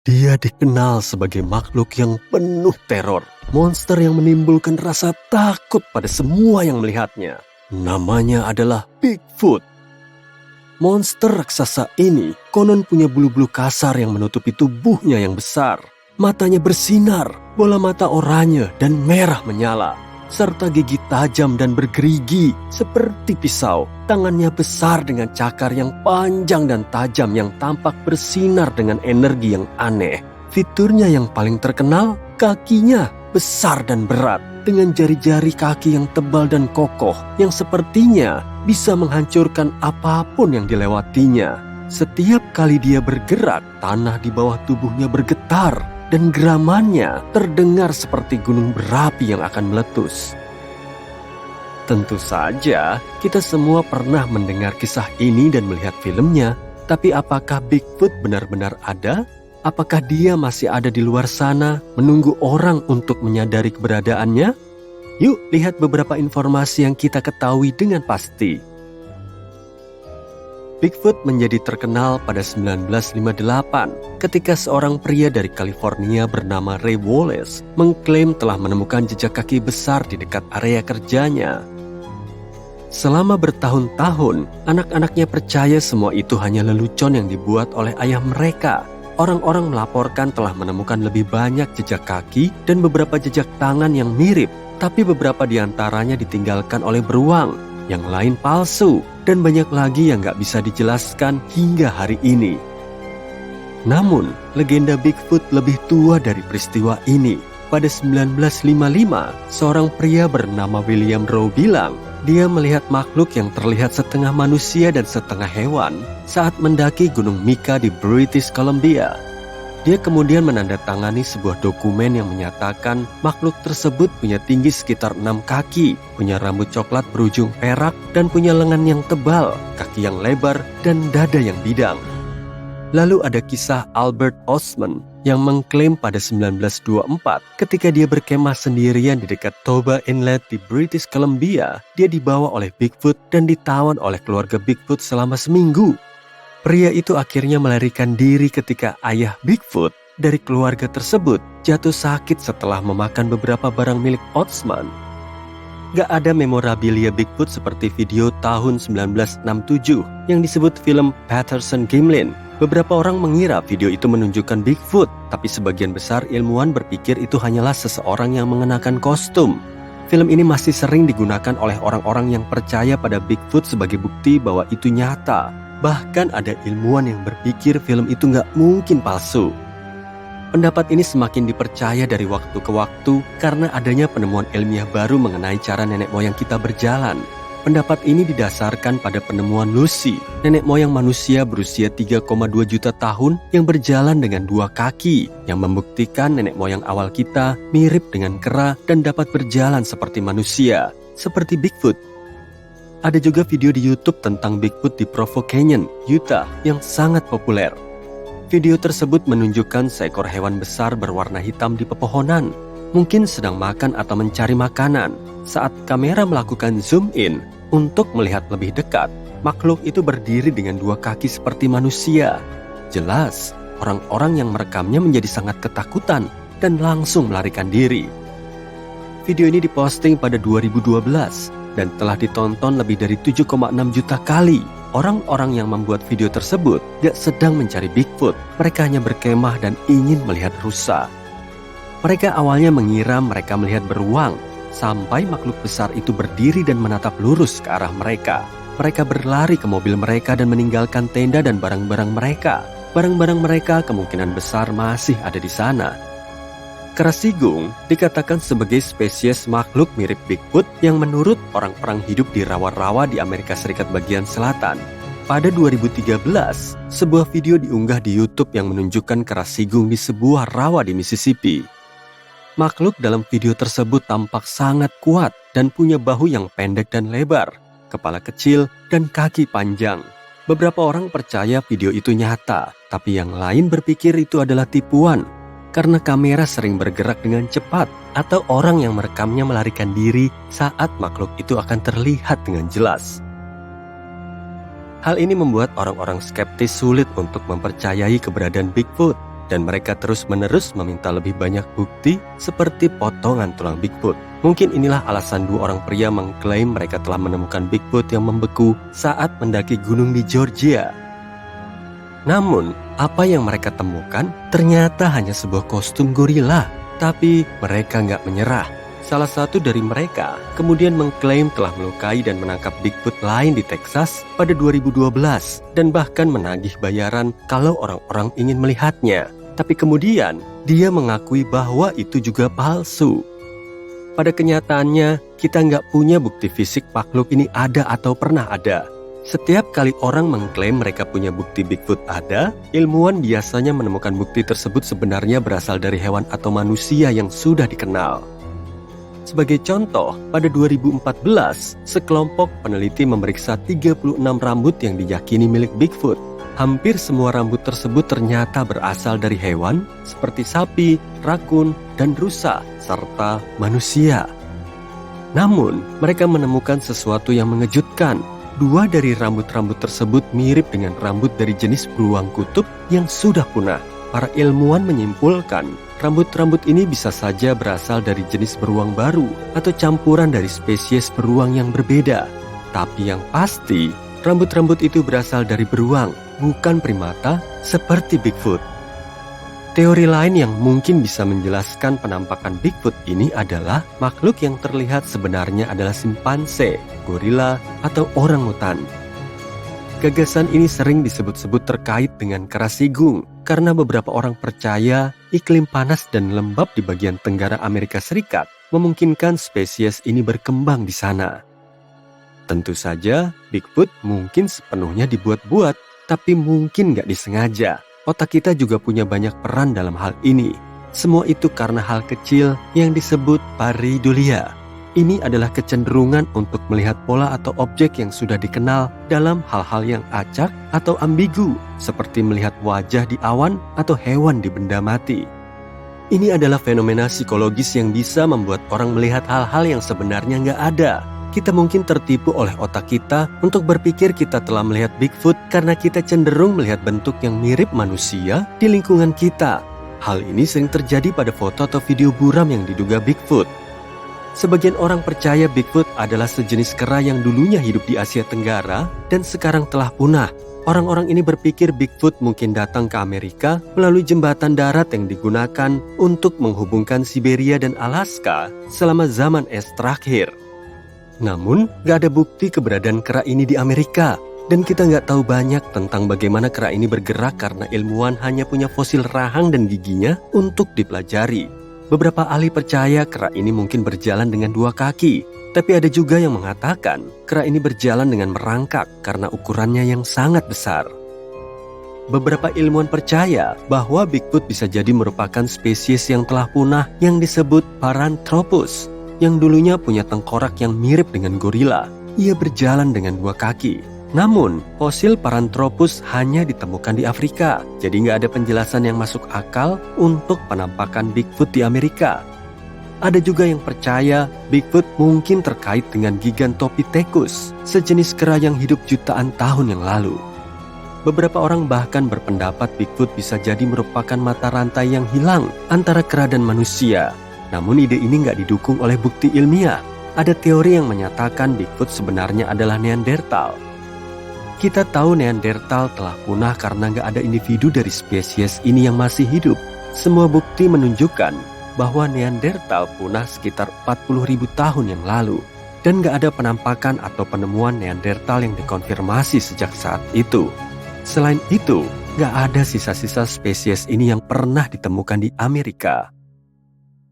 Dia dikenal sebagai makhluk yang penuh teror, monster yang menimbulkan rasa takut pada semua yang melihatnya. Namanya adalah Bigfoot. Monster raksasa ini konon punya bulu-bulu kasar yang menutupi tubuhnya yang besar. Matanya bersinar, bola mata oranye dan merah menyala, serta gigi tajam dan bergerigi seperti pisau. Tangannya besar dengan cakar yang panjang dan tajam yang tampak bersinar dengan energi yang aneh. Fiturnya yang paling terkenal, kakinya besar dan berat, dengan jari-jari kaki yang tebal dan kokoh yang sepertinya bisa menghancurkan apapun yang dilewatinya. Setiap kali dia bergerak, tanah di bawah tubuhnya bergetar dan geramannya terdengar seperti gunung berapi yang akan meletus. Tentu saja, kita semua pernah mendengar kisah ini dan melihat filmnya, tapi apakah Bigfoot benar-benar ada? Apakah dia masih ada di luar sana, menunggu orang untuk menyadari keberadaannya? Yuk lihat beberapa informasi yang kita ketahui dengan pasti. Bigfoot menjadi terkenal pada 1958 ketika seorang pria dari California bernama Ray Wallace mengklaim telah menemukan jejak kaki besar di dekat area kerjanya. Selama bertahun-tahun, anak-anaknya percaya semua itu hanya lelucon yang dibuat oleh ayah mereka. Orang-orang melaporkan telah menemukan lebih banyak jejak kaki dan beberapa jejak tangan yang mirip, tapi beberapa di antaranya ditinggalkan oleh beruang, yang lain palsu, dan banyak lagi yang gak bisa dijelaskan hingga hari ini. Namun, legenda Bigfoot lebih tua dari peristiwa ini. Pada 1955, seorang pria bernama William Rowe bilang, dia melihat makhluk yang terlihat setengah manusia dan setengah hewan saat mendaki Gunung Mika di British Columbia. Dia kemudian menandatangani sebuah dokumen yang menyatakan makhluk tersebut punya tinggi sekitar 6 kaki, punya rambut coklat berujung perak, dan punya lengan yang tebal, kaki yang lebar, dan dada yang bidang. Lalu ada kisah Albert Osman yang mengklaim pada 1924 ketika dia berkemah sendirian di dekat Toba Inlet di British Columbia, dia dibawa oleh Bigfoot dan ditawan oleh keluarga Bigfoot selama seminggu. Pria itu akhirnya melarikan diri ketika ayah Bigfoot dari keluarga tersebut jatuh sakit setelah memakan beberapa barang milik Osman. Gak ada memorabilia Bigfoot seperti video tahun 1967 yang disebut film Patterson Gimlin. Beberapa orang mengira video itu menunjukkan Bigfoot, tapi sebagian besar ilmuwan berpikir itu hanyalah seseorang yang mengenakan kostum. Film ini masih sering digunakan oleh orang-orang yang percaya pada Bigfoot sebagai bukti bahwa itu nyata. Bahkan ada ilmuwan yang berpikir film itu nggak mungkin palsu. Pendapat ini semakin dipercaya dari waktu ke waktu karena adanya penemuan ilmiah baru mengenai cara nenek moyang kita berjalan. Pendapat ini didasarkan pada penemuan Lucy, nenek moyang manusia berusia 3,2 juta tahun yang berjalan dengan 2 kaki, yang membuktikan nenek moyang awal kita mirip dengan kera dan dapat berjalan seperti manusia, seperti Bigfoot. Ada juga video di YouTube tentang Bigfoot di Provo Canyon, Utah yang sangat populer. Video tersebut menunjukkan seekor hewan besar berwarna hitam di pepohonan, mungkin sedang makan atau mencari makanan. Saat kamera melakukan zoom in untuk melihat lebih dekat, makhluk itu berdiri dengan 2 kaki seperti manusia. Jelas, orang-orang yang merekamnya menjadi sangat ketakutan dan langsung melarikan diri. Video ini diposting pada 2012 dan telah ditonton lebih dari 7,6 juta kali. Orang-orang yang membuat video tersebut gak sedang mencari Bigfoot, mereka hanya berkemah dan ingin melihat rusa. Mereka awalnya mengira mereka melihat beruang, sampai makhluk besar itu berdiri dan menatap lurus ke arah mereka. Mereka berlari ke mobil mereka dan meninggalkan tenda dan barang-barang mereka. Barang-barang mereka kemungkinan besar masih ada di sana. Kerasigung dikatakan sebagai spesies makhluk mirip Bigfoot yang menurut orang-orang hidup di rawa-rawa di Amerika Serikat bagian selatan. Pada 2013, sebuah video diunggah di YouTube yang menunjukkan kerasigung di sebuah rawa di Mississippi. Makhluk dalam video tersebut tampak sangat kuat dan punya bahu yang pendek dan lebar, kepala kecil, dan kaki panjang. Beberapa orang percaya video itu nyata, tapi yang lain berpikir itu adalah tipuan, karena kamera sering bergerak dengan cepat atau orang yang merekamnya melarikan diri saat makhluk itu akan terlihat dengan jelas. Hal ini membuat orang-orang skeptis sulit untuk mempercayai keberadaan Bigfoot, dan mereka terus-menerus meminta lebih banyak bukti seperti potongan tulang Bigfoot. Mungkin inilah alasan dua orang pria mengklaim mereka telah menemukan Bigfoot yang membeku saat mendaki gunung di Georgia. Namun, apa yang mereka temukan ternyata hanya sebuah kostum gorila. Tapi mereka nggak menyerah. Salah satu dari mereka kemudian mengklaim telah melukai dan menangkap Bigfoot lain di Texas pada 2012 dan bahkan menagih bayaran kalau orang-orang ingin melihatnya. Tapi kemudian dia mengakui bahwa itu juga palsu. Pada kenyataannya, kita nggak punya bukti fisik makhluk ini ada atau pernah ada. Setiap kali orang mengklaim mereka punya bukti Bigfoot ada, ilmuwan biasanya menemukan bukti tersebut sebenarnya berasal dari hewan atau manusia yang sudah dikenal. Sebagai contoh, pada 2014, sekelompok peneliti memeriksa 36 rambut yang diyakini milik Bigfoot. Hampir semua rambut tersebut ternyata berasal dari hewan seperti sapi, rakun, dan rusa, serta manusia. Namun, mereka menemukan sesuatu yang mengejutkan. Dua dari rambut-rambut tersebut mirip dengan rambut dari jenis beruang kutub yang sudah punah. Para ilmuwan menyimpulkan, rambut-rambut ini bisa saja berasal dari jenis beruang baru atau campuran dari spesies beruang yang berbeda. Tapi yang pasti, rambut-rambut itu berasal dari beruang, bukan primata seperti Bigfoot. Teori lain yang mungkin bisa menjelaskan penampakan Bigfoot ini adalah makhluk yang terlihat sebenarnya adalah simpanse, gorila, atau orangutan. Gagasan ini sering disebut-sebut terkait dengan Karasigung karena beberapa orang percaya iklim panas dan lembab di bagian tenggara Amerika Serikat memungkinkan spesies ini berkembang di sana. Tentu saja, Bigfoot mungkin sepenuhnya dibuat-buat, tapi mungkin nggak disengaja. Otak kita juga punya banyak peran dalam hal ini. Semua itu karena hal kecil yang disebut pareidolia. Ini adalah kecenderungan untuk melihat pola atau objek yang sudah dikenal dalam hal-hal yang acak atau ambigu, seperti melihat wajah di awan atau hewan di benda mati. Ini adalah fenomena psikologis yang bisa membuat orang melihat hal-hal yang sebenarnya nggak ada. Kita mungkin tertipu oleh otak kita untuk berpikir kita telah melihat Bigfoot karena kita cenderung melihat bentuk yang mirip manusia di lingkungan kita. Hal ini sering terjadi pada foto atau video buram yang diduga Bigfoot. Sebagian orang percaya Bigfoot adalah sejenis kera yang dulunya hidup di Asia Tenggara dan sekarang telah punah. Orang-orang ini berpikir Bigfoot mungkin datang ke Amerika melalui jembatan darat yang digunakan untuk menghubungkan Siberia dan Alaska selama zaman es terakhir. Namun, gak ada bukti keberadaan kera ini di Amerika. Dan kita gak tahu banyak tentang bagaimana kera ini bergerak karena ilmuwan hanya punya fosil rahang dan giginya untuk dipelajari. Beberapa ahli percaya kera ini mungkin berjalan dengan dua kaki. Tapi ada juga yang mengatakan kera ini berjalan dengan merangkak karena ukurannya yang sangat besar. Beberapa ilmuwan percaya bahwa Bigfoot bisa jadi merupakan spesies yang telah punah yang disebut Paranthropus, yang dulunya punya tengkorak yang mirip dengan gorila. Ia berjalan dengan dua kaki. Namun, fosil Paranthropus hanya ditemukan di Afrika, jadi nggak ada penjelasan yang masuk akal untuk penampakan Bigfoot di Amerika. Ada juga yang percaya Bigfoot mungkin terkait dengan Gigantopithecus, sejenis kera yang hidup jutaan tahun yang lalu. Beberapa orang bahkan berpendapat Bigfoot bisa jadi merupakan mata rantai yang hilang antara kera dan manusia. Namun ide ini nggak didukung oleh bukti ilmiah. Ada teori yang menyatakan Bigfoot sebenarnya adalah Neanderthal. Kita tahu Neanderthal telah punah karena nggak ada individu dari spesies ini yang masih hidup. Semua bukti menunjukkan bahwa Neanderthal punah sekitar 40.000 tahun yang lalu. Dan nggak ada penampakan atau penemuan Neanderthal yang dikonfirmasi sejak saat itu. Selain itu, nggak ada sisa-sisa spesies ini yang pernah ditemukan di Amerika.